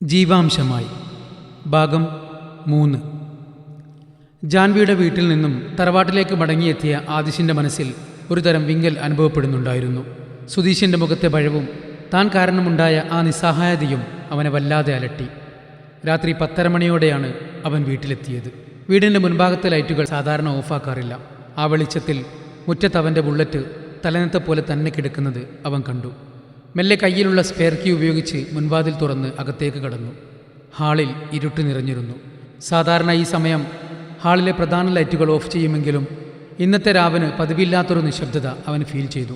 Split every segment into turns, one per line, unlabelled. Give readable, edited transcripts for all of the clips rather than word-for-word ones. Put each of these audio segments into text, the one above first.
ജീവാംശമായി ഭാഗം 3. ജാൻവിയുടെ വീട്ടിൽ നിന്നും തറവാട്ടിലേക്ക് മടങ്ങിയെത്തിയ ആദിശിൻ്റെ മനസ്സിൽ ഒരു തരം വിങ്ങൽ അനുഭവപ്പെടുന്നുണ്ടായിരുന്നു. സുധീഷിൻ്റെ മുഖത്തെ ഭയവും താൻ കാരണമുണ്ടായ ആ നിസ്സഹായതയും അവനെ വല്ലാതെ അലട്ടി. രാത്രി 10:30 മണിയോടെയാണ് അവൻ വീട്ടിലെത്തിയത്. വീടിൻ്റെ മുൻഭാഗത്തെ ലൈറ്റുകൾ സാധാരണ ഓഫാക്കാറില്ല. ആ വെളിച്ചത്തിൽ മുറ്റത്ത് അവൻ്റെ ബുള്ളറ്റ് തലനത്തെ പോലെ തന്നെ കിടക്കുന്നത് അവൻ കണ്ടു. മെല്ലെ കയ്യിലുള്ള സ്പെയർ കീ ഉപയോഗിച്ച് മുൻവാതിൽ തുറന്ന് അകത്തേക്ക് കടന്നു. ഹാളിൽ ഇരുട്ട് നിറഞ്ഞിരുന്നു. സാധാരണ ഈ സമയം ഹാളിലെ പ്രധാന ലൈറ്റുകൾ ഓഫ് ചെയ്യുമെങ്കിലും ഇന്നത്തെ രാവിന് പതിവില്ലാത്തൊരു നിശബ്ദത അവൻ ഫീൽ ചെയ്തു.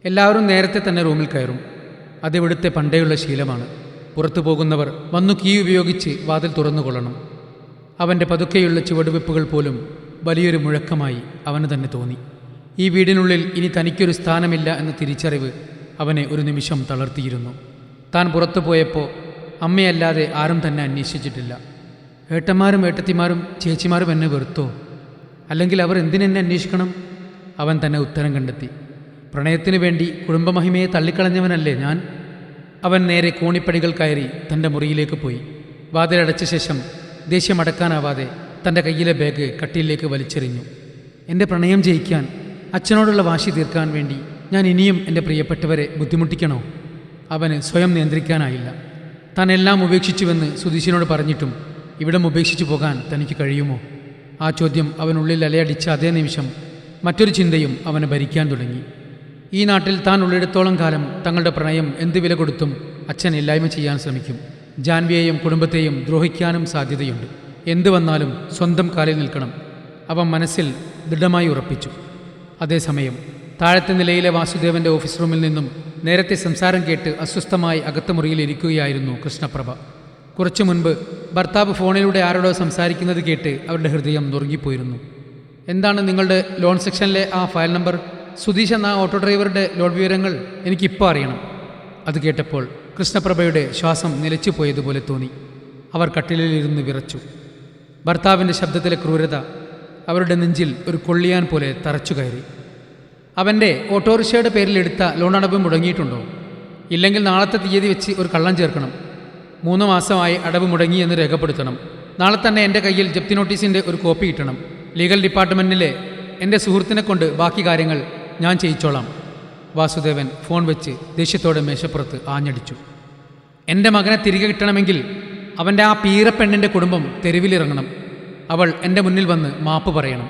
എല്ലാവരും നേരത്തെ തന്നെ റൂമിൽ കയറും. അതിവിടുത്തെ പണ്ടേയുള്ള ശീലമാണ്. പുറത്തു പോകുന്നവർ വന്നു കീ ഉപയോഗിച്ച് വാതിൽ തുറന്നുകൊള്ളണം. അവൻ്റെ പതുക്കെയുള്ള ചുവടുവെപ്പുകൾ പോലും വലിയൊരു മുഴക്കമായി അവന് തന്നെ തോന്നി. ഈ വീടിനുള്ളിൽ ഇനി തനിക്കൊരു സ്ഥാനമില്ല എന്ന തിരിച്ചറിവ് അവനെ ഒരു നിമിഷം തളർത്തിയിരുന്നു. താൻ പുറത്തു പോയപ്പോൾ അമ്മയല്ലാതെ ആരും തന്നെ അന്വേഷിച്ചിട്ടില്ല. ഏട്ടന്മാരും ഏട്ടത്തിമാരും ചേച്ചിമാരും എന്നെ വെറുത്തോ? അല്ലെങ്കിൽ അവർ എന്തിനെന്നെ അന്വേഷിക്കണം? അവൻ തന്നെ ഉത്തരം കണ്ടെത്തി. പ്രണയത്തിനു വേണ്ടി കുടുംബമഹിമയെ തള്ളിക്കളഞ്ഞവനല്ലേ ഞാൻ? അവൻ നേരെ കോണിപ്പടികൾ കയറി തൻ്റെ മുറിയിലേക്ക് പോയി. വാതിലടച്ച ശേഷം ദേഷ്യമടക്കാനാവാതെ തൻ്റെ കയ്യിലെ ബാഗ് കട്ടിലേക്ക് വലിച്ചെറിഞ്ഞു. എൻ്റെ പ്രണയം ജയിക്കാൻ, അച്ഛനോടുള്ള വാശി തീർക്കാൻ വേണ്ടി ഞാൻ ഇനിയും എൻ്റെ പ്രിയപ്പെട്ടവരെ ബുദ്ധിമുട്ടിക്കണോ? അവന് സ്വയം നിയന്ത്രിക്കാനായില്ല. താൻ എല്ലാം ഉപേക്ഷിച്ചുവെന്ന് സുധീഷിനോട് പറഞ്ഞിട്ടും ഇവിടം ഉപേക്ഷിച്ചു പോകാൻ തനിക്ക് കഴിയുമോ? ആ ചോദ്യം അവനുള്ളിൽ അലയടിച്ച അതേ നിമിഷം മറ്റൊരു ചിന്തയും അവനെ ഭരിക്കാൻ തുടങ്ങി. ഈ നാട്ടിൽ താൻ ഉള്ളിടത്തോളം കാലം തങ്ങളുടെ പ്രണയം എന്ത് വില കൊടുത്തും അച്ഛൻ ഇല്ലായ്മ ചെയ്യാൻ ശ്രമിക്കും. ജാൻവിയെയും കുടുംബത്തെയും ദ്രോഹിക്കാനും സാധ്യതയുണ്ട്. എന്തു വന്നാലും സ്വന്തം കാലിൽ നിൽക്കണം, അവൻ മനസ്സിൽ ദൃഢമായി ഉറപ്പിച്ചു. അതേസമയം താഴത്തെ നിലയിലെ വാസുദേവൻ്റെ ഓഫീസ് റൂമിൽ നിന്നും നേരത്തെ സംസാരം കേട്ട് അസ്വസ്ഥമായി അകത്ത മുറിയിൽ ഇരിക്കുകയായിരുന്നു കൃഷ്ണപ്രഭ. കുറച്ചു മുൻപ് ഭർത്താവ് ഫോണിലൂടെ ആരോടോ സംസാരിക്കുന്നത് കേട്ട് അവരുടെ ഹൃദയം നുറുങ്ങിപ്പോയിരുന്നു. എന്താണ് നിങ്ങളുടെ ലോൺ സെക്ഷനിലെ ആ ഫയൽ നമ്പർ? സുധീഷ് എന്ന ഓട്ടോ ഡ്രൈവറുടെ ലോൺ വിവരങ്ങൾ എനിക്കിപ്പോൾ അറിയണം. അത് കേട്ടപ്പോൾ കൃഷ്ണപ്രഭയുടെ ശ്വാസം നിലച്ചു പോയതുപോലെ തോന്നി. അവർ കട്ടിലിലിരുന്ന് വിറച്ചു. ഭർത്താവിൻ്റെ ശബ്ദത്തിലെ ക്രൂരത അവരുടെ നെഞ്ചിൽ ഒരു കൊള്ളിയാൻ പോലെ തറച്ചു കയറി. അവൻ്റെ ഓട്ടോറിക്ഷയുടെ പേരിലെടുത്ത ലോൺ അടവ് മുടങ്ങിയിട്ടുണ്ടോ? ഇല്ലെങ്കിൽ നാളത്തെ തീയതി വെച്ച് ഒരു കള്ളം ചേർക്കണം. 3 മാസമായി അടവ് മുടങ്ങി എന്ന് രേഖപ്പെടുത്തണം. നാളെ തന്നെ എൻ്റെ കയ്യിൽ ജപ്തി നോട്ടീസിൻ്റെ ഒരു കോപ്പി കിട്ടണം. ലീഗൽ ഡിപ്പാർട്ട്മെൻറ്റിലെ എൻ്റെ സുഹൃത്തിനെ കൊണ്ട് ബാക്കി കാര്യങ്ങൾ ഞാൻ ചെയ്യിച്ചോളാം. വാസുദേവൻ ഫോൺ വെച്ച് ദേഷ്യത്തോടെ മേശപ്പുറത്ത് ആഞ്ഞടിച്ചു. എൻ്റെ മകനെ തിരികെ കിട്ടണമെങ്കിൽ അവൻ്റെ ആ പീറപ്പെണ്ണിൻ്റെ കുടുംബം തെരുവിലിറങ്ങണം. അവൾ എൻ്റെ മുന്നിൽ വന്ന് മാപ്പ് പറയണം.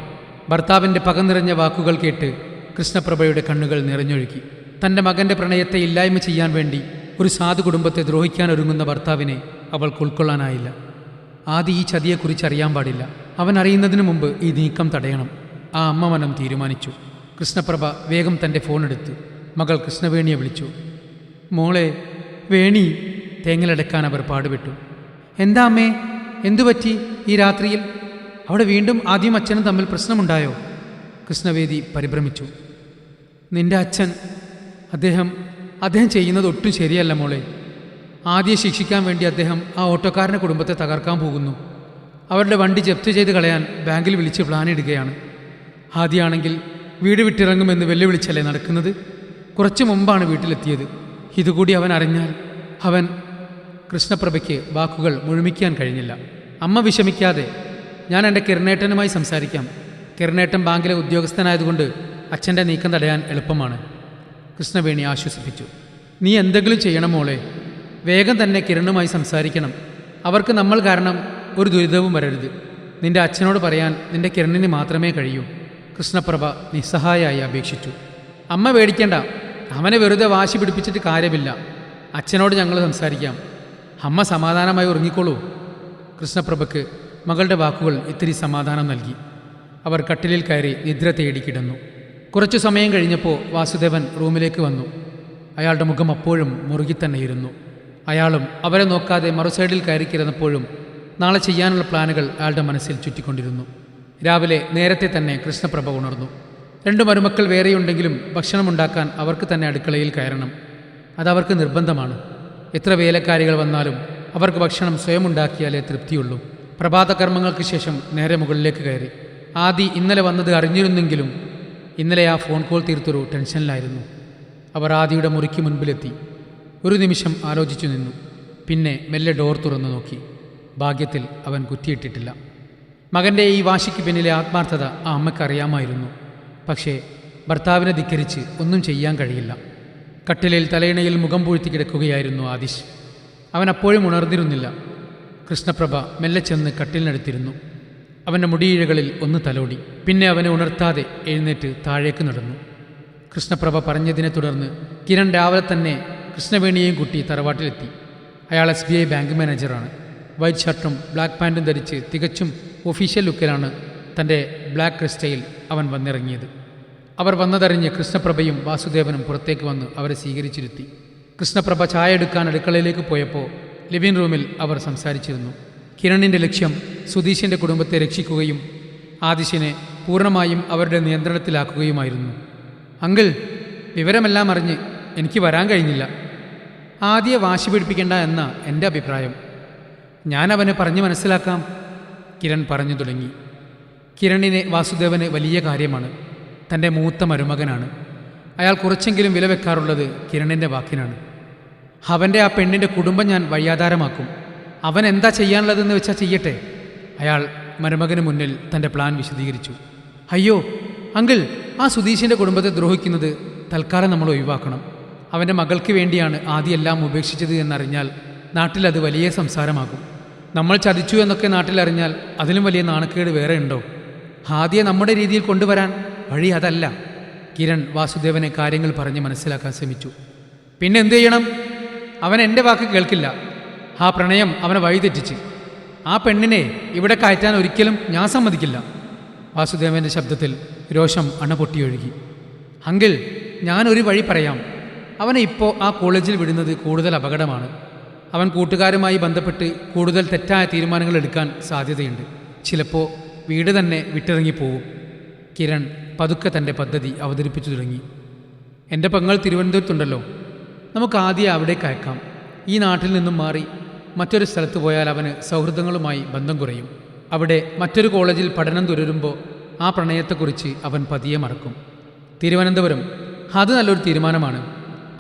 ഭർത്താവിൻ്റെ പക നിറഞ്ഞ വാക്കുകൾ കേട്ട് കൃഷ്ണപ്രഭയുടെ കണ്ണുകൾ നിറഞ്ഞൊഴുകി. തൻ്റെ മകൻ്റെ പ്രണയത്തെ ഇല്ലായ്മ ചെയ്യാൻ വേണ്ടി ഒരു സാധു കുടുംബത്തെ ദ്രോഹിക്കാൻ ഒരുങ്ങുന്ന ഭർത്താവിനെ അവൾക്ക് ഉൾക്കൊള്ളാനായില്ല. ആദ്യം ഈ ചതിയെക്കുറിച്ച് അറിയാൻ പാടില്ല. അവൻ അറിയുന്നതിന് മുമ്പ് ഈ നീക്കം തടയണം. ആ അമ്മ മനം തീരുമാനിച്ചു. കൃഷ്ണപ്രഭ വേഗം തൻ്റെ ഫോണെടുത്ത് മകൾ കൃഷ്ണവേണിയെ വിളിച്ചു. മോളെ വേണി. തേങ്ങലടക്കാൻ അവർ പാടുപെട്ടു. എന്താ അമ്മേ, എന്തുപറ്റി ഈ രാത്രിയിൽ? അവിടെ വീണ്ടും ആദ്യം അച്ഛനും തമ്മിൽ പ്രശ്നമുണ്ടായോ? കൃഷ്ണവേദി പരിഭ്രമിച്ചു. നിന്റെ അച്ഛൻ അദ്ദേഹം ചെയ്യുന്നത് ഒട്ടും ശരിയല്ല മോളെ. ആദ്യം ശിക്ഷിക്കാൻ വേണ്ടി അദ്ദേഹം ആ ഓട്ടോക്കാരൻ്റെ കുടുംബത്തെ തകർക്കാൻ പോകുന്നു. അവരുടെ വണ്ടി ജപ്തി ചെയ്ത് കളയാൻ ബാങ്കിൽ വിളിച്ച് പ്ലാൻ ഇടുകയാണ്. ആദ്യമാണെങ്കിൽ വീട് വിട്ടിറങ്ങുമെന്ന് വെല്ലുവിളിച്ചല്ലേ നടക്കുന്നത്. കുറച്ചു മുമ്പാണ് വീട്ടിലെത്തിയത്. ഇതുകൂടി അവൻ അറിഞ്ഞാൽ അവൻ... കൃഷ്ണപ്രഭയ്ക്ക് വാക്കുകൾ മുഴുമിക്കാൻ കഴിഞ്ഞില്ല. അമ്മ വിഷമിക്കാതെ, ഞാൻ എൻ്റെ കിരണേട്ടനുമായി സംസാരിക്കാം. കിരണേട്ടൻ ബാങ്കിലെ ഉദ്യോഗസ്ഥനായതുകൊണ്ട് അച്ഛൻ്റെ നീക്കം തടയാൻ എളുപ്പമാണ്. കൃഷ്ണവേണി ആശ്വസിപ്പിച്ചു. നീ എന്തെങ്കിലും ചെയ്യണം മോളെ. വേഗം തന്നെ കിരണുമായി സംസാരിക്കണം. അവർക്ക് നമ്മൾ കാരണം ഒരു ദുരിതവും വരരുത്. നിന്റെ അച്ഛനോട് പറയാൻ നിന്റെ കിരണിന് മാത്രമേ കഴിയൂ. കൃഷ്ണപ്രഭ നിസ്സഹായായി അപേക്ഷിച്ചു. അമ്മ പേടിക്കേണ്ട, അവനെ വെറുതെ വാശി പിടിപ്പിച്ചിട്ട് കാര്യമില്ല. അച്ഛനോട് ഞങ്ങൾ സംസാരിക്കാം. അമ്മ സമാധാനമായി ഉറങ്ങിക്കോളൂ. കൃഷ്ണപ്രഭയ്ക്ക് മകളുടെ വാക്കുകൾ ഇത്തിരി സമാധാനം നൽകി. അവർ കട്ടിലിൽ കയറി നിദ്ര തേടി കിടന്നു. കുറച്ചു സമയം കഴിഞ്ഞപ്പോൾ വാസുദേവൻ റൂമിലേക്ക് വന്നു. അയാളുടെ മുഖം അപ്പോഴും മുറുകി തന്നെയിരുന്നു. അയാളും അവരെ നോക്കാതെ മറുസൈഡിൽ കയറി കിടന്നപ്പോഴും നാളെ ചെയ്യാനുള്ള പ്ലാനുകൾ അയാളുടെ മനസ്സിൽ ചുറ്റിക്കൊണ്ടിരുന്നു. രാവിലെ നേരത്തെ തന്നെ കൃഷ്ണപ്രഭ ഉണർന്നു. 2 മരുമക്കൾ വേറെയുണ്ടെങ്കിലും ഭക്ഷണമുണ്ടാക്കാൻ അവർക്ക് തന്നെ അടുക്കളയിൽ കയറണം. അതവർക്ക് നിർബന്ധമാണ്. എത്ര വേലക്കാരികൾ വന്നാലും അവർക്ക് ഭക്ഷണം സ്വയം ഉണ്ടാക്കിയാലേ തൃപ്തിയുള്ളൂ. പ്രഭാത കർമ്മങ്ങൾക്ക് ശേഷം നേരെ മുകളിലേക്ക് കയറി. ആദി ഇന്നലെ വന്നത് അറിഞ്ഞിരുന്നെങ്കിലും ഇന്നലെ ആ ഫോൺ കോൾ തീർത്തൊരു ടെൻഷനിലായിരുന്നു. അവർ ആദിയുടെ മുറിക്ക് മുൻപിലെത്തി. ഒരു നിമിഷം ആലോചിച്ചു നിന്നു. പിന്നെ മെല്ലെ ഡോർ തുറന്നു നോക്കി. ഭാഗ്യത്തിൽ അവൻ കുറ്റിയിട്ടിട്ടില്ല. മകൻ്റെ ഈ വാശിക്ക് പിന്നിലെ ആത്മാർത്ഥത ആ അമ്മയ്ക്കറിയാമായിരുന്നു. പക്ഷേ ഭർത്താവിനെ ധിക്കരിച്ച് ഒന്നും ചെയ്യാൻ കഴിയില്ല. കട്ടിലിൽ തലയിണയിൽ മുഖം പൂഴ്ത്തി കിടക്കുകയായിരുന്നു ആദിശ്. അവൻ അപ്പോഴും ഉണർന്നിരുന്നില്ല. കൃഷ്ണപ്രഭ മെല്ലെ ചെന്ന് കട്ടിലിനടുത്തിരുന്നു. അവൻ്റെ മുടിയിഴകളിൽ ഒന്ന് തലോടി. പിന്നെ അവനെ ഉണർത്താതെ എഴുന്നേറ്റ് താഴേക്ക് നടന്നു. കൃഷ്ണപ്രഭ പറഞ്ഞതിനെ തുടർന്ന് കിരൺ രാവിലെ തന്നെ കൃഷ്ണവേണിയെയും കൂട്ടി തറവാട്ടിലെത്തി. അയാൾ SBI ബാങ്ക് മാനേജറാണ്. വൈറ്റ് ഷർട്ടും ബ്ലാക്ക് പാൻറ്റും ധരിച്ച് തികച്ചും ഒഫീഷ്യൽ ലുക്കിലാണ് തൻ്റെ ബ്ലാക്ക് ക്രിസ്റ്റയിൽ അവൻ വന്നിറങ്ങിയത്. അവർ വന്നതറിഞ്ഞ് കൃഷ്ണപ്രഭയും വാസുദേവനും പുറത്തേക്ക് വന്ന് അവരെ സ്വീകരിച്ചിരുത്തി. കൃഷ്ണപ്രഭ ചായ എടുക്കാൻ അടുക്കളയിലേക്ക് പോയപ്പോൾ ലിവിംഗ് റൂമിൽ അവർ സംസാരിച്ചിരുന്നു. കിരണിൻ്റെ ലക്ഷ്യം സുധീഷിൻ്റെ കുടുംബത്തെ രക്ഷിക്കുകയും ആദിശിനെ പൂർണ്ണമായും അവരുടെ നിയന്ത്രണത്തിലാക്കുകയുമായിരുന്നു. അങ്കിൾ, വിവരമെല്ലാം അറിഞ്ഞ് എനിക്ക് വരാൻ കഴിഞ്ഞില്ല. ആദ്യ വാശി പിടിപ്പിക്കേണ്ട എന്ന എൻ്റെ അഭിപ്രായം. ഞാൻ അവനെ പറഞ്ഞു മനസ്സിലാക്കാം, കിരൺ പറഞ്ഞു തുടങ്ങി. കിരണിനെ വാസുദേവന് വലിയ കാര്യമാണ്. തൻ്റെ മൂത്ത മരുമകനാണ്. അയാൾ കുറച്ചെങ്കിലും വില വെക്കാറുള്ളത് കിരണിൻ്റെ വാക്കിനാണ്. അവൻ്റെ ആ പെണ്ണിൻ്റെ കുടുംബം ഞാൻ വഴിയാധാരമാക്കും. അവൻ എന്താ ചെയ്യാനുള്ളതെന്ന് വെച്ചാൽ ചെയ്യട്ടെ. അയാൾ മരുമകന് മുന്നിൽ തൻ്റെ പ്ലാൻ വിശദീകരിച്ചു. അയ്യോ അങ്കിൾ, ആ സുധീഷിൻ്റെ കുടുംബത്തെ ദ്രോഹിക്കുന്നത് തൽക്കാലം നമ്മൾ ഒഴിവാക്കണം. അവൻ്റെ മകൾക്ക് വേണ്ടിയാണ് ആദ്യമെല്ലാം ഉപേക്ഷിച്ചത് എന്നറിഞ്ഞാൽ നാട്ടിലത് വലിയ സംസാരമാകും. നമ്മൾ ചതിച്ചു എന്നൊക്കെ നാട്ടിലറിഞ്ഞാൽ അതിലും വലിയ നാണക്കേട് വേറെ ഉണ്ടോ? ആദ്യം നമ്മുടെ രീതിയിൽ കൊണ്ടുവരാൻ വഴി അതല്ല. കിരൺ വാസുദേവനെ കാര്യങ്ങൾ പറഞ്ഞ് മനസ്സിലാക്കാൻ ശ്രമിച്ചു. പിന്നെ എന്തു ചെയ്യണം? അവൻ എൻ്റെ വാക്ക് കേൾക്കില്ല. ആ പ്രണയം അവനെ വഴിതെറ്റിച്ച്. ആ പെണ്ണിനെ ഇവിടെ കയറ്റാൻ ഒരിക്കലും ഞാൻ സമ്മതിക്കില്ല. വാസുദേവൻ്റെ ശബ്ദത്തിൽ രോഷം അണപൊട്ടിയൊഴുകി. അങ്കിൾ, ഞാനൊരു വഴി പറയാം. അവനെ ഇപ്പോൾ ആ കോളേജിൽ വിടുന്നത് കൂടുതൽ അപകടമാണ്. അവൻ കൂട്ടുകാരുമായി ബന്ധപ്പെട്ട് കൂടുതൽ തെറ്റായ തീരുമാനങ്ങൾ എടുക്കാൻ സാധ്യതയുണ്ട്. ചിലപ്പോൾ വീട് തന്നെ വിട്ടിറങ്ങിപ്പോവും. കിരൺ പതുക്കെ തൻ്റെ പദ്ധതി അവതരിപ്പിച്ചു തുടങ്ങി. എൻ്റെ പെങ്ങൾ തിരുവനന്തപുരത്തുണ്ടല്ലോ, നമുക്ക് ആദ്യം അവിടേക്ക് അയക്കാം. ഈ നാട്ടിൽ നിന്നും മാറി മറ്റൊരു സ്ഥലത്ത് പോയാൽ അവന് സൗഹൃദങ്ങളുമായി ബന്ധം കുറയും. അവിടെ മറ്റൊരു കോളേജിൽ പഠനം തുടരുമ്പോൾ ആ പ്രണയത്തെക്കുറിച്ച് അവൻ പതിയെ മറക്കും. തിരുവനന്തപുരം, അത് നല്ലൊരു തീരുമാനമാണ്.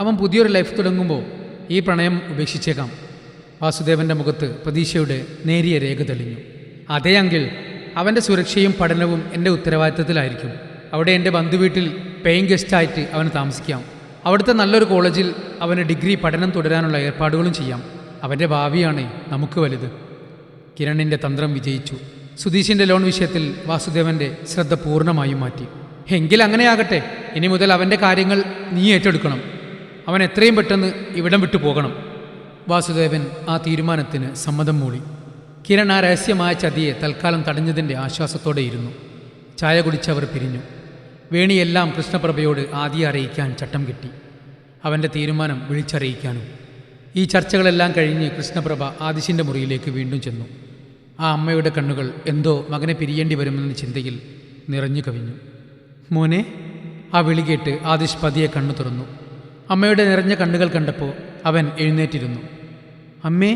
അവൻ പുതിയൊരു ലൈഫ് തുടങ്ങുമ്പോൾ ഈ പ്രണയം ഉപേക്ഷിച്ചേക്കാം. വാസുദേവൻ്റെ മുഖത്ത് പ്രതീക്ഷയുടെ നേരിയ രേഖ തെളിഞ്ഞു. അതേ അങ്കിൾ, അവൻ്റെ സുരക്ഷയും പഠനവും എൻ്റെ ഉത്തരവാദിത്തത്തിലായിരിക്കും. അവിടെ എൻ്റെ ബന്ധുവീട്ടിൽ പേയിങ് ഗസ്റ്റായിട്ട് അവന് താമസിക്കാം. അവിടുത്തെ നല്ലൊരു കോളേജിൽ അവന് ഡിഗ്രി പഠനം തുടരാനുള്ള ഏർപ്പാടുകളും ചെയ്യാം. അവൻ്റെ ഭാവിയാണ് നമുക്ക് വലുത്. കിരണിൻ്റെ തന്ത്രം വിജയിച്ചു. സുധീഷിൻ്റെ ലോൺ വിഷയത്തിൽ വാസുദേവൻ്റെ ശ്രദ്ധ പൂർണ്ണമായും മാറ്റി. എങ്കിൽ അങ്ങനെയാകട്ടെ. ഇനി മുതൽ അവൻ്റെ കാര്യങ്ങൾ നീ ഏറ്റെടുക്കണം. അവൻ എത്രയും പെട്ടെന്ന് ഇവിടം വിട്ടു പോകണം. വാസുദേവൻ ആ തീരുമാനത്തിന് സമ്മതം മൂളി. കിരൺ ആ രഹസ്യമായ ചതിയെ തൽക്കാലം തടഞ്ഞതിൻ്റെ ആശ്വാസത്തോടെ ഇരുന്നു. ചായ കുടിച്ചവർ പിരിഞ്ഞു. വേണിയെല്ലാം കൃഷ്ണപ്രഭയോട് ആദ്യം അറിയിക്കാൻ ചട്ടം കെട്ടി. അവൻ്റെ തീരുമാനം വിളിച്ചറിയിക്കാനും. ഈ ചർച്ചകളെല്ലാം കഴിഞ്ഞ് കൃഷ്ണപ്രഭ ആദിശിൻ്റെ മുറിയിലേക്ക് വീണ്ടും ചെന്നു. ആ അമ്മയുടെ കണ്ണുകൾ എന്തോ മകനെ പിരിയേണ്ടി വരുമെന്ന ചിന്തയിൽ നിറഞ്ഞു കവിഞ്ഞു. മോനെ, ആ വിളി കേട്ട് ആദിശ് പതിയെ കണ്ണു തുറന്നു. അമ്മയുടെ നിറഞ്ഞ കണ്ണുകൾ കണ്ടപ്പോൾ അവൻ എഴുന്നേറ്റിരുന്നു. അമ്മേ,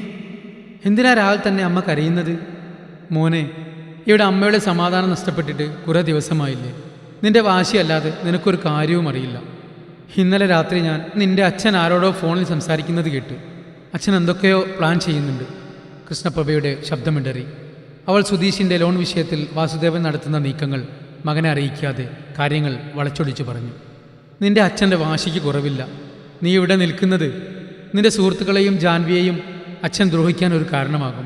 എന്തിനാ രാവിലെ തന്നെ അമ്മ കരയുന്നത്? മോനെ, ഇവിടെ അമ്മയുടെ സമാധാനം നഷ്ടപ്പെട്ടിട്ട് കുറേ ദിവസമായില്ലേ? നിന്റെ വാശിയല്ലാതെ നിനക്കൊരു കാര്യവും അറിയില്ല. ഇന്നലെ രാത്രി ഞാൻ നിന്റെ അച്ഛൻ ആരോടോ ഫോണിൽ സംസാരിക്കുന്നത് കേട്ടു. അച്ഛൻ എന്തൊക്കെയോ പ്ലാൻ ചെയ്യുന്നുണ്ട്. കൃഷ്ണപ്രഭയുടെ ശബ്ദമിടറി. അവൾ സുധീഷിൻ്റെ ലോൺ വിഷയത്തിൽ വാസുദേവൻ നടത്തുന്ന നീക്കങ്ങൾ മകനെ അറിയിക്കാതെ കാര്യങ്ങൾ വളച്ചൊടിച്ചു പറഞ്ഞു. നിന്റെ അച്ഛൻ്റെ വാശിക്ക് കുറവില്ല. നീ ഇവിടെ നിൽക്കുന്നത് നിന്റെ സുഹൃത്തുക്കളെയും ജാൻവിയെയും അച്ഛൻ ദ്രോഹിക്കാൻ ഒരു കാരണമാകും.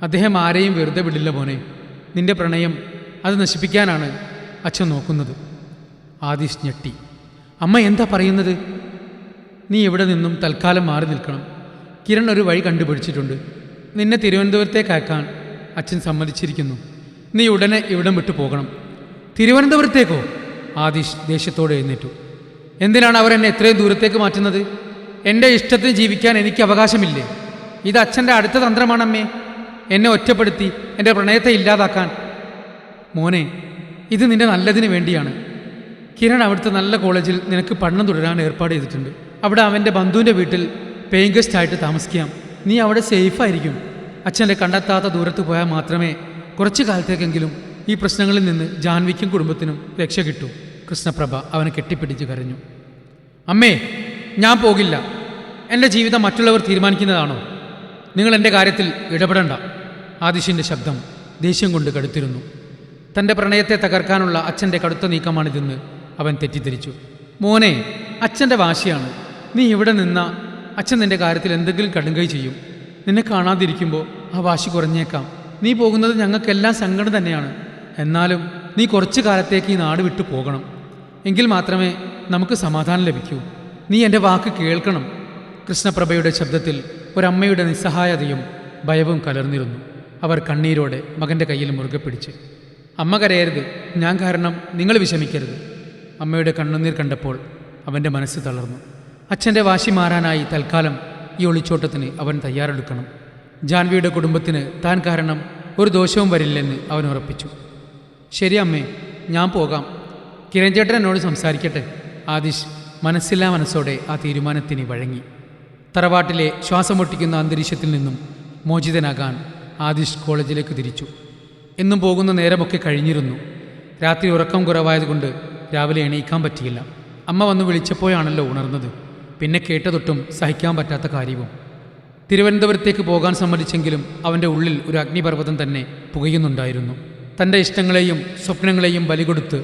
അദ്ദേഹം ആരെയും വെറുതെ വിടില്ല മോനെ. നിന്റെ പ്രണയം അത് നശിപ്പിക്കാനാണ് അച്ഛൻ നോക്കുന്നത്. ആദിശ് ഞെട്ടി. അമ്മ എന്താ പറയുന്നത്? നീ ഇവിടെ നിന്നും തൽക്കാലം മാറി നിൽക്കണം. കിരൺ ഒരു വഴി കണ്ടുപിടിച്ചിട്ടുണ്ട്. നിന്നെ തിരുവനന്തപുരത്തേക്ക് അയക്കാൻ അച്ഛൻ സമ്മതിച്ചിരിക്കുന്നു. നീ ഉടനെ ഇവിടം വിട്ടു പോകണം. തിരുവനന്തപുരത്തേക്കോ? ആദിശ് ദേഷ്യത്തോടെ എഴുന്നേറ്റു. എന്തിനാണ് അവർ എന്നെ എത്രയും ദൂരത്തേക്ക് മാറ്റുന്നത്? എൻ്റെ ഇഷ്ടത്തിന് ജീവിക്കാൻ എനിക്ക് അവകാശമില്ലേ? ഇത് അച്ഛൻ്റെ അടുത്ത തന്ത്രമാണമ്മേ, എന്നെ ഒറ്റപ്പെടുത്തി എൻ്റെ പ്രണയത്തെ ഇല്ലാതാക്കാൻ. മോനെ, ഇത് നിൻ്റെ നല്ലതിന് വേണ്ടിയാണ്. കിരൺ അവിടുത്തെ നല്ല കോളേജിൽ നിനക്ക് പഠനം തുടരാൻ ഏർപ്പാട് ചെയ്തിട്ടുണ്ട്. അവിടെ അവൻ്റെ ബന്ധുവിൻ്റെ വീട്ടിൽ പേയിങ് ഗസ്റ്റായിട്ട് താമസിക്കാം. നീ അവിടെ സേഫായിരിക്കും. അച്ഛൻ്റെ കണ്ടെത്താത്ത ദൂരത്ത് പോയാൽ മാത്രമേ കുറച്ചു കാലത്തേക്കെങ്കിലും ഈ പ്രശ്നങ്ങളിൽ നിന്ന് ജാൻവിക്കും കുടുംബത്തിനും രക്ഷ കിട്ടൂ. കൃഷ്ണപ്രഭ അവനെ കെട്ടിപ്പിടിച്ച് കരഞ്ഞു. അമ്മേ, ഞാൻ പോകില്ല. എൻ്റെ ജീവിതം മറ്റുള്ളവർ തീരുമാനിക്കുന്നതാണോ? നിങ്ങൾ എൻ്റെ കാര്യത്തിൽ ഇടപെടണ്ട. ആദിഷിൻ്റെ ശബ്ദം ദേഷ്യം കൊണ്ട് കടുത്തിരുന്നു. തൻ്റെ പ്രണയത്തെ തകർക്കാനുള്ള അച്ഛൻ്റെ കടുത്ത നീക്കമാണിതെന്ന് അവൻ തെറ്റിദ്ധരിച്ചു. മോനെ, അച്ഛൻ്റെ വാശിയാണ്. നീ ഇവിടെ നിന്നാ അച്ഛൻ നിൻ്റെ കാര്യത്തിൽ എന്തെങ്കിലും കടുങ്കൈ ചെയ്യും. നിന്നെ കാണാതിരിക്കുമ്പോൾ ആ വാശി കുറഞ്ഞേക്കാം. നീ പോകുന്നത് ഞങ്ങൾക്കെല്ലാം സങ്കടം തന്നെയാണ്. എന്നാലും നീ കുറച്ചു കാലത്തേക്ക് ഈ നാട് വിട്ടു പോകണം. എങ്കിൽ മാത്രമേ നമുക്ക് സമാധാനം ലഭിക്കൂ. നീ എൻ്റെ വാക്ക് കേൾക്കണം. കൃഷ്ണപ്രഭയുടെ ശബ്ദത്തിൽ ഒരമ്മയുടെ നിസ്സഹായതയും ഭയവും കലർന്നിരുന്നു. അവർ കണ്ണീരോടെ മകൻ്റെ കയ്യിൽ മുറുകെ പിടിച്ച്. അമ്മ കരയരുത്, ഞാൻ കാരണം നിങ്ങൾ വിഷമിക്കരുത്. അമ്മയുടെ കണ്ണുനീർ കണ്ടപ്പോൾ അവൻ്റെ മനസ്സ് തളർന്നു. അച്ഛൻ്റെ വാശി മാറാനായി തൽക്കാലം ഈ ഒളിച്ചോട്ടത്തിന് അവൻ തയ്യാറെടുക്കണം. ജാൻവിയുടെ കുടുംബത്തിന് താൻ കാരണം ഒരു ദോഷവും വരില്ലെന്ന് അവൻ ഉറപ്പിച്ചു. ശരി അമ്മേ, ഞാൻ പോകാം. കിരൺ ചേട്ടൻ എന്നോട് സംസാരിക്കട്ടെ. ആദിഷ് മനസ്സില്ലാ മനസ്സോടെ ആ തീരുമാനത്തിന് വഴങ്ങി. തറവാട്ടിലെ ശ്വാസം മുട്ടിക്കുന്ന അന്തരീക്ഷത്തിൽ നിന്നും മോചിതനാകാൻ ആദിഷ് കോളേജിലേക്ക് തിരിച്ചു. എന്നും പോകുന്ന നേരമൊക്കെ കഴിഞ്ഞിരുന്നു. രാത്രി ഉറക്കം കുറവായതുകൊണ്ട് രാവിലെ എണീക്കാൻ പറ്റിയില്ല. അമ്മ വന്ന് വിളിച്ചപ്പോഴാണല്ലോ ഉണർന്നത്. പിന്നെ കേട്ടതൊട്ടും സഹിക്കാൻ പറ്റാത്ത കാര്യവും. തിരുവനന്തപുരത്തേക്ക് പോകാൻ സമ്മതിച്ചെങ്കിലും അവൻ്റെ ഉള്ളിൽ ഒരു അഗ്നിപർവ്വതം തന്നെ പുകയുന്നുണ്ടായിരുന്നു. തൻ്റെ ഇഷ്ടങ്ങളെയും സ്വപ്നങ്ങളെയും ബലികൊടുത്ത്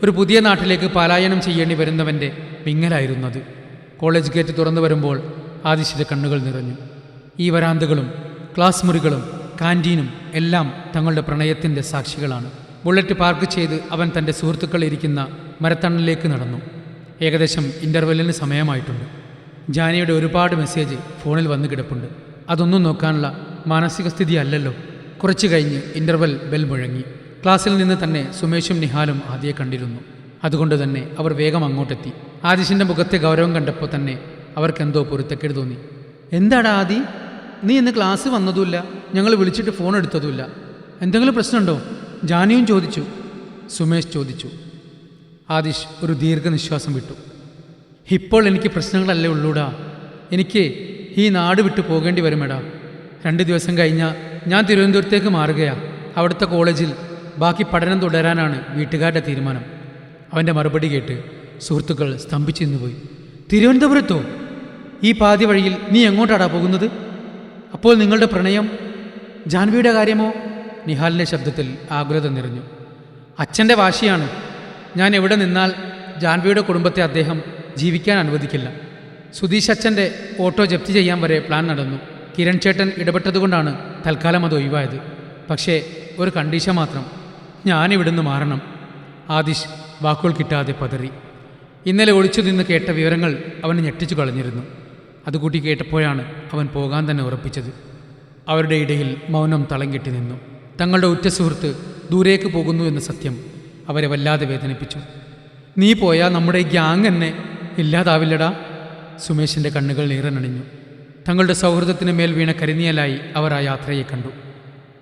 ഒരു പുതിയ നാട്ടിലേക്ക് പലായനം ചെയ്യേണ്ടി വരുന്നവൻ്റെ വിങ്ങലായിരുന്നത്. കോളേജ് ഗേറ്റ് തുറന്നു വരുമ്പോൾ ആദിഷിൻ്റെ കണ്ണുകൾ നിറഞ്ഞു. ഈ വരാന്തകളും ക്ലാസ് മുറികളും കാൻറ്റീനും എല്ലാം തങ്ങളുടെ പ്രണയത്തിൻ്റെ സാക്ഷികളാണ്. ബുള്ളറ്റ് പാർക്ക് ചെയ്ത് അവൻ തൻ്റെ സുഹൃത്തുക്കൾ ഇരിക്കുന്ന മരത്തണലിലേക്ക് നടന്നു. ഏകദേശം ഇൻ്റർവെല്ലിന് സമയമായിട്ടുണ്ട്. ജാനിയുടെ ഒരുപാട് മെസ്സേജ് ഫോണിൽ വന്ന് കിടപ്പുണ്ട്. അതൊന്നും നോക്കാനുള്ള മാനസിക സ്ഥിതി അല്ലല്ലോ. കുറച്ചു കഴിഞ്ഞ് ഇൻ്റർവെൽ ബെൽ മുഴങ്ങി. ക്ലാസ്സിൽ നിന്ന് തന്നെ സുമേഷും നിഹാലും ആദ്യെ കണ്ടിരുന്നു. അതുകൊണ്ട് തന്നെ അവർ വേഗം അങ്ങോട്ടെത്തി. ആദിഷിൻ്റെ മുഖത്തെ ഗൗരവം കണ്ടപ്പോൾ തന്നെ അവർക്കെന്തോ പൊരുത്തക്കേട് തോന്നി. എന്താടാ ആദി, നീ ഇന്ന് ക്ലാസ് വന്നതുമില്ല, ഞങ്ങൾ വിളിച്ചിട്ട് ഫോൺ എടുത്തതുമില്ല. എന്തെങ്കിലും പ്രശ്നമുണ്ടോ? ജാനിയും ചോദിച്ചു. സുമേഷ് ചോദിച്ചു. ആദിഷ് ഒരു ദീർഘനിശ്വാസം വിട്ടു. ഇപ്പോൾ എനിക്ക് പ്രശ്നങ്ങളല്ലേ ഉള്ളൂടാ. എനിക്ക് ഈ നാട് വിട്ടു പോകേണ്ടി വരുമെടാ. 2 ദിവസം കഴിഞ്ഞാൽ ഞാൻ തിരുവനന്തപുരത്തേക്ക് മാറുകയാണ്. അവിടുത്തെ കോളേജിൽ ബാക്കി പഠനം തുടരാനാണ് വീട്ടുകാരുടെ തീരുമാനം. അവൻ്റെ മറുപടി കേട്ട് സുഹൃത്തുക്കൾ സ്തംഭിച്ചു നിന്നുപോയി. തിരുവനന്തപുരത്തോ? ഈ പാതി വഴിയിൽ നീ എങ്ങോട്ടാടാ പോകുന്നത്? അപ്പോൾ നിങ്ങളുടെ പ്രണയം, ജാൻവിയുടെ കാര്യമോ? നിഹാലിൻ്റെ ശബ്ദത്തിൽ ആകുലത നിറഞ്ഞു. അച്ഛൻ്റെ വാശിയാണ്. ഞാൻ എവിടെ നിന്നാൽ ജാൻവിയുടെ കുടുംബത്തെ അദ്ദേഹം ജീവിക്കാൻ അനുവദിക്കില്ല. സുധീഷ് അച്ഛൻ്റെ ഓട്ടോ ജപ്തി ചെയ്യാൻ വരെ പ്ലാൻ നടന്നു. കിരൺ ചേട്ടൻ ഇടപെട്ടതുകൊണ്ടാണ് തൽക്കാലം അത് ഒഴിവായത്. പക്ഷേ ഒരു കണ്ടീഷൻ മാത്രം, ഞാനിവിടുന്ന് മാറണം. ആദിഷ് വാക്കുകൾ കിട്ടാതെ പതറി. ഇന്നലെ ഒളിച്ചു നിന്ന് കേട്ട വിവരങ്ങൾ അവനെ ഞെട്ടിച്ചു കളഞ്ഞിരുന്നു. അതുകൂട്ടി കേട്ടപ്പോഴാണ് അവൻ പോകാൻ തന്നെ ഉറപ്പിച്ചത്. അവരുടെ ഇടയിൽ മൗനം തളം കെട്ടി നിന്നു. തങ്ങളുടെ ഉറ്റ സുഹൃത്ത് ദൂരേക്ക് പോകുന്നു എന്ന സത്യം അവരെ വല്ലാതെ വേദനിപ്പിച്ചു. നീ പോയാൽ നമ്മുടെ ഗ്യാങ് എന്നെ ഇല്ലാതാവില്ലടാ. സുമേഷിൻ്റെ കണ്ണുകൾ നീറനണിഞ്ഞു. തങ്ങളുടെ സൗഹൃദത്തിന് മേൽ വീണ കരിനിയലായി അവർ ആ യാത്രയെ കണ്ടു.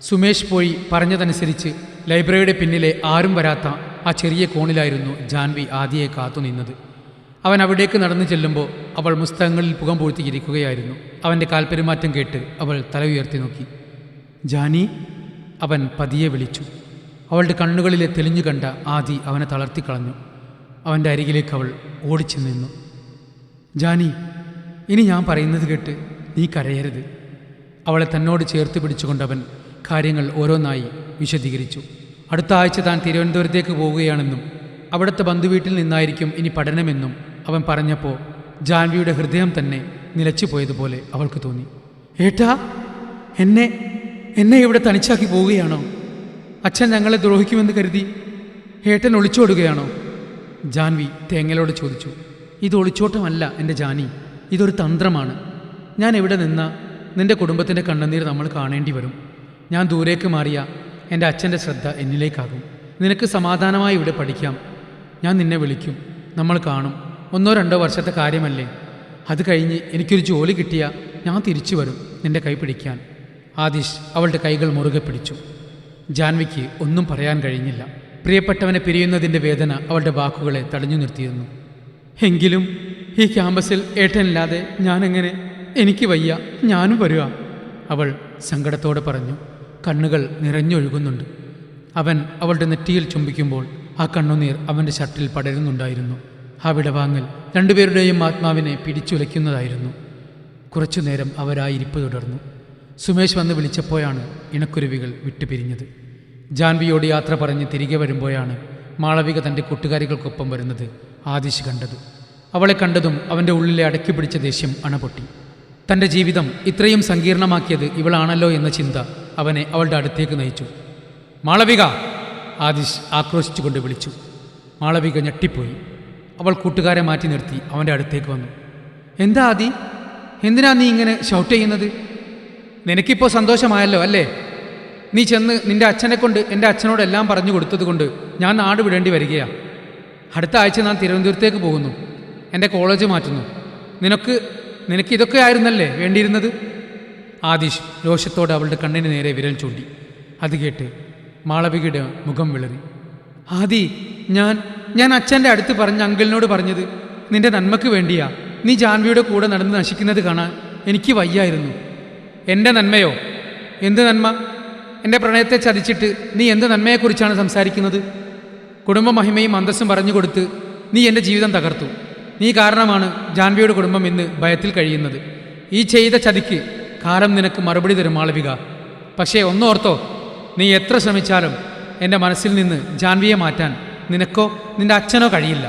സുമേഷ് പോയി പറഞ്ഞതനുസരിച്ച് ലൈബ്രറിയുടെ പിന്നിലെ ആരും വരാത്ത ആ ചെറിയ കോണിലായിരുന്നു ജാൻവി ആദിയെ കാത്തുനിന്നത്. അവൻ അവിടേക്ക് നടന്നു ചെല്ലുമ്പോൾ അവൾ പുസ്തകങ്ങളിൽ പുകം പൂഴ്ത്തിയിരിക്കുകയായിരുന്നു. അവൻ്റെ കാൽപ്പെരുമാറ്റം കേട്ട് അവൾ തല ഉയർത്തി നോക്കി. ജാനി, അവൻ പതിയെ വിളിച്ചു. അവളുടെ കണ്ണുകളിലെ തെളിഞ്ഞു കണ്ട ആദി അവനെ തളർത്തിക്കളഞ്ഞു. അവൻ്റെ അരികിലേക്ക് അവൾ ഓടിച്ചു നിന്നു. ജാനി, ഇനി ഞാൻ പറയുന്നത് കേട്ട് നീ കരയരുത്. അവളെ തന്നോട് ചേർത്ത് പിടിച്ചുകൊണ്ടവൻ കാര്യങ്ങൾ ഓരോന്നായി വിശദീകരിച്ചു. അടുത്ത ആഴ്ച താൻ തിരുവനന്തപുരത്തേക്ക് പോവുകയാണെന്നും അവിടുത്തെ ബന്ധുവീട്ടിൽ നിന്നായിരിക്കും ഇനി പഠനമെന്നും അവൻ പറഞ്ഞപ്പോൾ ജാൻവിയുടെ ഹൃദയം തന്നെ നിലച്ചു പോയതുപോലെ അവൾക്ക് തോന്നി. ഏട്ടാ, എന്നെ ഇവിടെ തനിച്ചാക്കി പോവുകയാണോ? അച്ഛൻ ഞങ്ങളെ ദ്രോഹിക്കുമെന്ന് കരുതി ഏട്ടൻ ഒളിച്ചോടുകയാണോ? ജാൻവി തേങ്ങലോട് ചോദിച്ചു. ഇത് ഒളിച്ചോട്ടമല്ല എൻ്റെ ജാനി, ഇതൊരു തന്ത്രമാണ്. ഞാൻ എവിടെ നിന്നാ നിൻ്റെ കുടുംബത്തിൻ്റെ കണ്ണുനീർ നമ്മൾ കാണേണ്ടി വരും. ഞാൻ ദൂരേക്ക് മാറിയ എൻ്റെ അച്ഛൻ്റെ ശ്രദ്ധ എന്നിലേക്കാകും. നിനക്ക് സമാധാനമായി ഇവിടെ പഠിക്കാം. ഞാൻ നിന്നെ വിളിക്കും, നമ്മൾ കാണും. 1-2 വർഷത്തെ കാര്യമല്ലേ. അത് കഴിഞ്ഞ് എനിക്കൊരു ജോലി കിട്ടിയാൽ ഞാൻ തിരിച്ചു വരും നിൻ്റെ കൈ പിടിക്കാൻ. ആദിഷ് അവളുടെ കൈകൾ മുറുകെ പിടിച്ചു. ജാൻവിക്ക് ഒന്നും പറയാൻ കഴിഞ്ഞില്ല. പ്രിയപ്പെട്ടവനെ പിരിയുന്നതിൻ്റെ വേദന അവളുടെ വാക്കുകളെ തടഞ്ഞു നിർത്തിയിരുന്നു. എങ്കിലും ഈ ക്യാമ്പസിൽ ഏട്ടനില്ലാതെ ഞാനെങ്ങനെ? എനിക്ക് വയ്യ, ഞാനും വരിക, അവൾ സങ്കടത്തോടെ പറഞ്ഞു. കണ്ണുകൾ നിറഞ്ഞൊഴുകുന്നുണ്ട്. അവൻ അവളുടെ നെറ്റിയിൽ ചുംബിക്കുമ്പോൾ ആ കണ്ണുനീർ അവൻ്റെ ഷർട്ടിൽ പടരുന്നുണ്ടായിരുന്നു. ആ വിടവാങ്ങൽ രണ്ടുപേരുടെയും ആത്മാവിനെ പിടിച്ചുലയ്ക്കുന്നതായിരുന്നു. കുറച്ചുനേരം അവരായിരിപ്പ് തുടർന്നു. സുമേഷ് വന്ന് വിളിച്ചപ്പോഴാണ് ഇണക്കുരുവികൾ വിട്ടുപിരിഞ്ഞത്. ജാൻവിയോട് യാത്ര പറഞ്ഞ് തിരികെ വരുമ്പോഴാണ് മാളവിക തൻ്റെ കൂട്ടുകാരികൾക്കൊപ്പം വരുന്നത് ആദിശ് കണ്ടത്. അവളെ കണ്ടതും അവൻ്റെ ഉള്ളിലെ അടക്കി പിടിച്ച ദേഷ്യം അണപൊട്ടി. തൻ്റെ ജീവിതം ഇത്രയും സങ്കീർണമാക്കിയത് ഇവളാണല്ലോ എന്ന ചിന്ത അവനെ അവളുടെ അടുത്തേക്ക് നയിച്ചു. മാളവിക! ആദിശ് ആക്രോശിച്ചുകൊണ്ട് വിളിച്ചു. മാളവിക ഞെട്ടിപ്പോയി. അവൾ കൂട്ടുകാരെ മാറ്റി നിർത്തി അവൻ്റെ അടുത്തേക്ക് വന്നു. എന്താ ആദി, എന്തിനാ നീ ഇങ്ങനെ ഷൗട്ട് ചെയ്യുന്നത്? നിനക്കിപ്പോൾ സന്തോഷമായല്ലോ അല്ലേ? നീ ചെന്ന് നിൻ്റെ അച്ഛനെ കൊണ്ട് എൻ്റെ അച്ഛനോടെല്ലാം പറഞ്ഞു കൊടുത്തതുകൊണ്ട് ഞാൻ നാട് വിടേണ്ടി വരികയാണ്. അടുത്ത ആഴ്ച ഞാൻ തിരുവനന്തപുരത്തേക്ക് പോകുന്നു. എൻ്റെ കോളേജ് മാറ്റുന്നു. നിനക്ക് ഇതൊക്കെ ആയിരുന്നല്ലേ വേണ്ടിയിരുന്നത്? ആദിശ് രോഷത്തോടെ അവളുടെ കണ്ണിന് നേരെ വിരൽ ചൂണ്ടി. അത് കേട്ട് മാളവികയുടെ മുഖം വിളറി. ആദി, ഞാൻ അച്ഛൻ്റെ അടുത്ത് പറഞ്ഞ അങ്കിളിനോട് പറഞ്ഞത് നിന്റെ നന്മയ്ക്ക് വേണ്ടിയാ. നീ ജാൻവിയുടെ കൂടെ നടന്ന് നശിക്കുന്നത് കാണാൻ എനിക്ക് വയ്യായിരുന്നു. എൻ്റെ നന്മയോ? എന്ത് നന്മ? എൻ്റെ പ്രണയത്തെ ചതിച്ചിട്ട് നീ എന്ത് നന്മയെക്കുറിച്ചാണ് സംസാരിക്കുന്നത്? കുടുംബ മഹിമയും അന്തസ്സും പറഞ്ഞു കൊടുത്ത് നീ എൻ്റെ ജീവിതം തകർത്തു. നീ കാരണമാണ് ജാൻവിയുടെ കുടുംബം ഇന്ന് ഭയത്തിൽ കഴിയുന്നത്. ഈ ചെയ്ത ചതിക്ക് കാലം നിനക്ക് മറുപടി തരും മാളവിക. പക്ഷേ ഒന്നോർത്തോ, നീ എത്ര ശ്രമിച്ചാലും എൻ്റെ മനസ്സിൽ നിന്ന് ജാൻവിയെ മാറ്റാൻ നിനക്കോ നിൻ്റെ അച്ഛനോ കഴിയില്ല.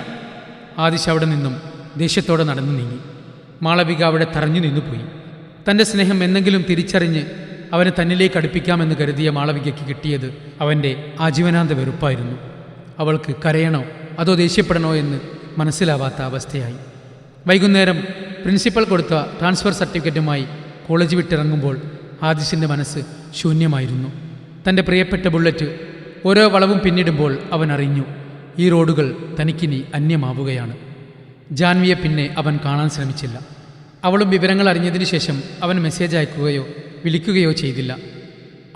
ആദിശ് അവിടെ നിന്നും ദേഷ്യത്തോടെ നടന്നു നീങ്ങി. മാളവിക അവിടെ തറഞ്ഞു നിന്നുപോയി. തൻ്റെ സ്നേഹം എന്തെങ്കിലും തിരിച്ചറിഞ്ഞ് അവനെ തന്നിലേക്ക് അടുപ്പിക്കാമെന്ന് കരുതിയ മാളവികയ്ക്ക് കിട്ടിയത് അവൻ്റെ ആജീവനാന്ത വെറുപ്പായിരുന്നു. അവൾക്ക് കരയണോ അതോ ദേഷ്യപ്പെടണോ എന്ന് മനസ്സിലാവാത്ത അവസ്ഥയായി. വൈകുന്നേരം പ്രിൻസിപ്പൽ കൊടുത്ത ട്രാൻസ്ഫർ സർട്ടിഫിക്കറ്റുമായി കോളേജ് വിട്ടിറങ്ങുമ്പോൾ ആദിശിൻ്റെ മനസ്സ് ശൂന്യമായിരുന്നു. തൻ്റെ പ്രിയപ്പെട്ട ബുള്ളറ്റ് ഓരോ വളവും പിന്നിടുമ്പോൾ അവൻ അറിഞ്ഞു, ഈ റോഡുകൾ തനിക്കിനി അന്യമാവുകയാണ്. ജാൻവിയെ പിന്നെ അവൻ കാണാൻ ശ്രമിച്ചില്ല. അവളും വിവരങ്ങൾ അറിഞ്ഞതിന് ശേഷം അവൻ മെസ്സേജ് അയക്കുകയോ വിളിക്കുകയോ ചെയ്തില്ല.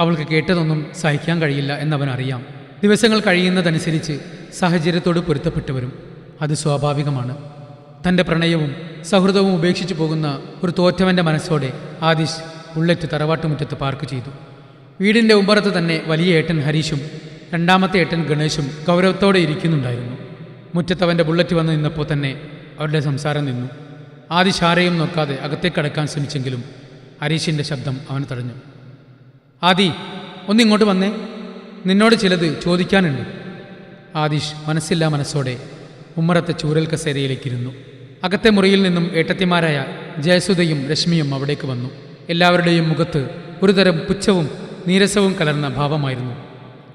അവൾക്ക് കേട്ടതൊന്നും സഹിക്കാൻ കഴിയില്ല എന്നവൻ അറിയാം. ദിവസങ്ങൾ കഴിയുന്നതനുസരിച്ച് സാഹചര്യത്തോട് പൊരുത്തപ്പെട്ടു വരും. അത് സ്വാഭാവികമാണ്. തൻ്റെ പ്രണയവും സൗഹൃദവും ഉപേക്ഷിച്ചു പോകുന്ന ഒരു തോറ്റവൻ്റെ മനസ്സോടെ ആദിശ് ബുള്ളറ്റ് തറവാട്ടുമുറ്റത്ത് പാർക്ക് ചെയ്തു. വീടിൻ്റെ ഉമ്പറത്ത് തന്നെ വലിയ ഏട്ടൻ ഹരീഷും രണ്ടാമത്തെ ഏട്ടൻ ഗണേശും ഗൗരവത്തോടെ ഇരിക്കുന്നുണ്ടായിരുന്നു. മുറ്റത്തവൻ്റെ ബുള്ളറ്റ് വന്ന് നിന്നപ്പോൾ തന്നെ അവരുടെ സംസാരം നിന്നു. ആദിശ് ആരെയും നോക്കാതെ അകത്തേക്ക് കടക്കാൻ ശ്രമിച്ചെങ്കിലും ഹരീഷിൻ്റെ ശബ്ദം അവൻ തടഞ്ഞു. ആദി, ഒന്നിങ്ങോട്ട് വന്നേ, നിന്നോട് ചിലത് ചോദിക്കാനുണ്ട്. ആദിശ് മനസ്സില്ലാ മനസ്സോടെ ഉമ്മറത്തെ ചൂരൽ കസേരയിലേക്കിരുന്നു. അകത്തെ മുറിയിൽ നിന്നും ഏട്ടത്തിമാരായ ജയസുധയും രശ്മിയും അവിടേക്ക് വന്നു. എല്ലാവരുടെയും മുഖത്ത് ഒരുതരം പുച്ഛവും നീരസവും കലർന്ന ഭാവമായിരുന്നു.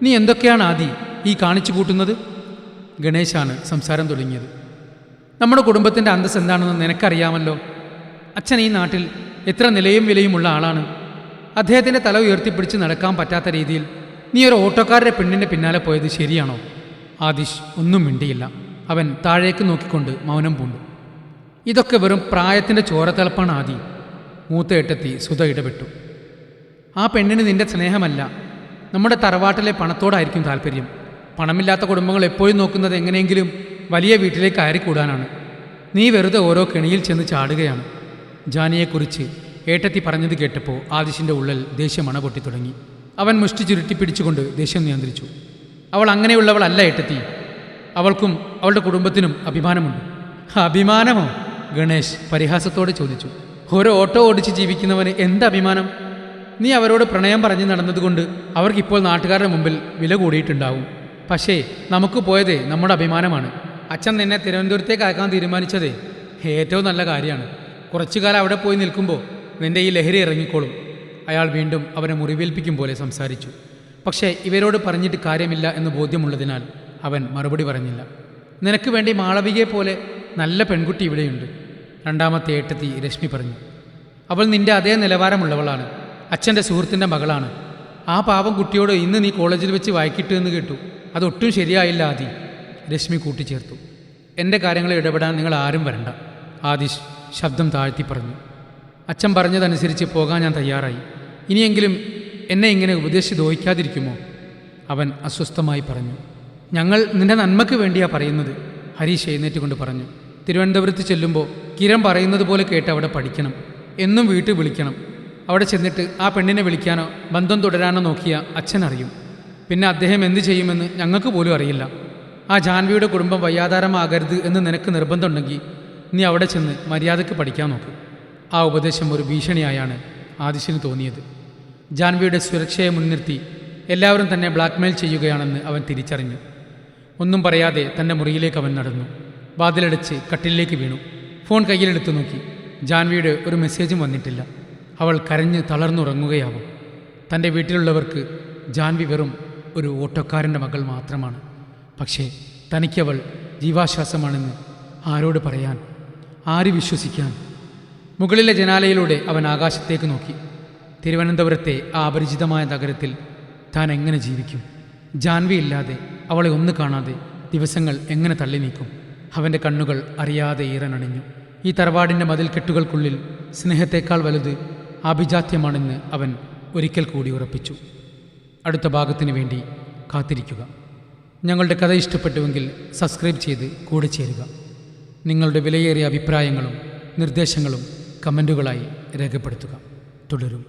നീ എന്തൊക്കെയാണ് ആദി ഈ കാണിച്ചു കൂട്ടുന്നത്? ഗണേശാണ് സംസാരം തുടങ്ങിയത്. നമ്മുടെ കുടുംബത്തിൻ്റെ അന്തസ് എന്താണെന്ന് നിനക്കറിയാമല്ലോ. അച്ഛൻ ഈ നാട്ടിൽ എത്ര നിലയും വിലയുമുള്ള ആളാണ്. അദ്ദേഹത്തിൻ്റെ തല ഉയർത്തിപ്പിടിച്ച് നടക്കാൻ പറ്റാത്ത രീതിയിൽ നീ ഒരു ഓട്ടോക്കാരുടെ പെണ്ണിൻ്റെ പിന്നാലെ പോയത് ശരിയാണോ? ആദിശ് ഒന്നും മിണ്ടിയില്ല. അവൻ താഴേക്ക് നോക്കിക്കൊണ്ട് മൗനം പൂണ്ടു. ഇതൊക്കെ വെറും പ്രായത്തിൻ്റെ ചോരത്തിളപ്പാണ് ആദി. മൂത്ത ഏട്ടത്തി സുധ ഇടപെട്ടു. ആ പെണ്ണിന് നിന്റെ സ്നേഹമല്ല, നമ്മുടെ തറവാട്ടിലെ പണത്തോടായിരിക്കും താല്പര്യം. പണമില്ലാത്ത കുടുംബങ്ങൾ എപ്പോഴും നോക്കുന്നത് എങ്ങനെയെങ്കിലും വലിയ വീട്ടിലേക്ക് കയറിക്കൂടാനാണ്. നീ വെറുതെ ഓരോ കെണിയിൽ ചെന്ന് ചാടുകയാണ്. ജാനിയെക്കുറിച്ച് ഏട്ടത്തി പറഞ്ഞത് കേട്ടപ്പോൾ ആദിശിൻ്റെ ഉള്ളിൽ ദേഷ്യം അണപൊട്ടി തുടങ്ങി. അവൻ മുഷ്ടി ചുരുട്ടി പിടിച്ചുകൊണ്ട് ദേഷ്യം നിയന്ത്രിച്ചു. അവൾ അങ്ങനെയുള്ളവളല്ല ഏട്ടത്തി. അവൾക്കും അവളുടെ കുടുംബത്തിനും അഭിമാനമുണ്ട്. അഭിമാനമോ? ഗണേശ് പരിഹാസത്തോടെ ചോദിച്ചു. ഓരോ ഓട്ടോ ഓടിച്ച് ജീവിക്കുന്നവന് എന്ത് അഭിമാനം? നീ അവരോട് പ്രണയം പറഞ്ഞു നടന്നതുകൊണ്ട് അവർക്കിപ്പോൾ നാട്ടുകാരുടെ മുമ്പിൽ വില കൂടിയിട്ടുണ്ടാവും. പക്ഷേ നമുക്ക് പോയതേ നമ്മുടെ അഭിമാനമാണ്. അച്ഛൻ നിന്നെ തിരുവനന്തപുരത്തേക്ക് അയക്കാൻ തീരുമാനിച്ചതേ ഏറ്റവും നല്ല കാര്യമാണ്. കുറച്ചു കാലം അവിടെ പോയി നിൽക്കുമ്പോൾ നിന്റെ ഈ ലഹരി ഇറങ്ങിക്കോളും. അയാൾ വീണ്ടും അവനെ മുറിവേൽപ്പിക്കും പോലെ സംസാരിച്ചു. പക്ഷേ ഇവരോട് പറഞ്ഞിട്ട് കാര്യമില്ല എന്ന് ബോധ്യമുള്ളതിനാൽ അവൻ മറുപടി പറഞ്ഞില്ല. നിനക്ക് വേണ്ടി മാളവികയെ പോലെ നല്ല പെൺകുട്ടി ഇവിടെയുണ്ട്, രണ്ടാമത്തെ ഏട്ടത്തി രശ്മി പറഞ്ഞു. അവൾ നിന്റെ അതേ നിലവാരമുള്ളവളാണ്. അച്ഛൻ്റെ സുഹൃത്തിൻ്റെ മകളാണ്. ആ പാവം കുട്ടിയോട് ഇന്ന് നീ കോളേജിൽ വെച്ച് വായിക്കിട്ടു എന്ന് കേട്ടു. അതൊട്ടും ശരിയായില്ല ആദി, രശ്മി കൂട്ടിച്ചേർത്തു. എൻ്റെ കാര്യങ്ങളിൽ ഇടപെടാൻ നിങ്ങൾ ആരും വരണ്ട, ആദിശ് ശബ്ദം താഴ്ത്തി പറഞ്ഞു. അച്ഛൻ പറഞ്ഞതനുസരിച്ച് പോകാൻ ഞാൻ തയ്യാറായി. ഇനിയെങ്കിലും എന്നെ ഇങ്ങനെ ഉപദേശിച്ച് ദ്രോഹിക്കാതിരിക്കുമോ? അവൻ അസ്വസ്ഥമായി പറഞ്ഞു. ഞങ്ങൾ നിന്റെ നന്മയ്ക്ക് വേണ്ടിയാ പറയുന്നത്, ഹരീഷ് എഴുന്നേറ്റുകൊണ്ട് പറഞ്ഞു. തിരുവനന്തപുരത്ത് ചെല്ലുമ്പോൾ കിരൺ പറയുന്നത് പോലെ കേട്ട് അവിടെ പഠിക്കണം. എന്നും വീട്ടിൽ വിളിക്കണം. അവിടെ ചെന്നിട്ട് ആ പെണ്ണിനെ വിളിക്കാനോ ബന്ധം തുടരാനോ നോക്കിയ അച്ഛൻ അറിയും. പിന്നെ അദ്ദേഹം എന്തു ചെയ്യുമെന്ന് ഞങ്ങൾക്ക് പോലും അറിയില്ല. ആ ജാൻവിയുടെ കുടുംബം വയ്യാധാരമാകരുത് എന്ന് നിനക്ക് നിർബന്ധമുണ്ടെങ്കിൽ നീ അവിടെ ചെന്ന് മര്യാദയ്ക്ക് പഠിക്കാൻ നോക്ക്. ആ ഉപദേശം ഒരു ഭീഷണിയായാണ് ആദിശിന് തോന്നിയത്. ജാൻവിയുടെ സുരക്ഷയെ മുൻനിർത്തി എല്ലാവരും തന്നെ ബ്ലാക്ക്മെയിൽ ചെയ്യുകയാണെന്ന് അവൻ തിരിച്ചറിഞ്ഞു. ഒന്നും പറയാതെ തൻ്റെ മുറിയിലേക്ക് അവൻ നടന്നു. വാതിലടച്ച് കട്ടിലേക്ക് വീണു. ഫോൺ കയ്യിലെടുത്തു നോക്കി. ജാൻവിയുടെ ഒരു മെസ്സേജും വന്നിട്ടില്ല. അവൾ കരഞ്ഞ് തളർന്നുറങ്ങുകയാവും. തൻ്റെ വീട്ടിലുള്ളവർക്ക് ജാൻവി വെറും ഒരു ഓട്ടോക്കാരൻ്റെ മകൾ മാത്രമാണ്. പക്ഷേ തനിക്കവൾ ജീവാശ്വാസമാണെന്ന് ആരോട് പറയാൻ, ആര് വിശ്വസിക്കാൻ? മുകളിലെ ജനാലയിലൂടെ അവൻ ആകാശത്തേക്ക് നോക്കി. തിരുവനന്തപുരത്തെ ആ അപരിചിതമായ നഗരത്തിൽ താൻ എങ്ങനെ ജീവിക്കും? ജാൻവി ഇല്ലാതെ, അവളെ ഒന്ന് കാണാതെ ദിവസങ്ങൾ എങ്ങനെ തള്ളി നീക്കും? അവൻ്റെ കണ്ണുകൾ അറിയാതെ ഈറനണിഞ്ഞു. ഈ തറവാടിൻ്റെ മതിൽക്കെട്ടുകൾക്കുള്ളിൽ സ്നേഹത്തേക്കാൾ വലുത് ആഭിജാത്യമാണെന്ന് അവൻ ഒരിക്കൽ കൂടി ഉറപ്പിച്ചു. അടുത്ത ഭാഗത്തിന് വേണ്ടി കാത്തിരിക്കുക. ഞങ്ങളുടെ കഥ ഇഷ്ടപ്പെട്ടുവെങ്കിൽ സബ്സ്ക്രൈബ് ചെയ്ത് കൂടെ ചേരുക. നിങ്ങളുടെ വിലയേറിയ അഭിപ്രായങ്ങളും നിർദ്ദേശങ്ങളും കമൻറ്റുകളായി രേഖപ്പെടുത്തുക. തുടരും.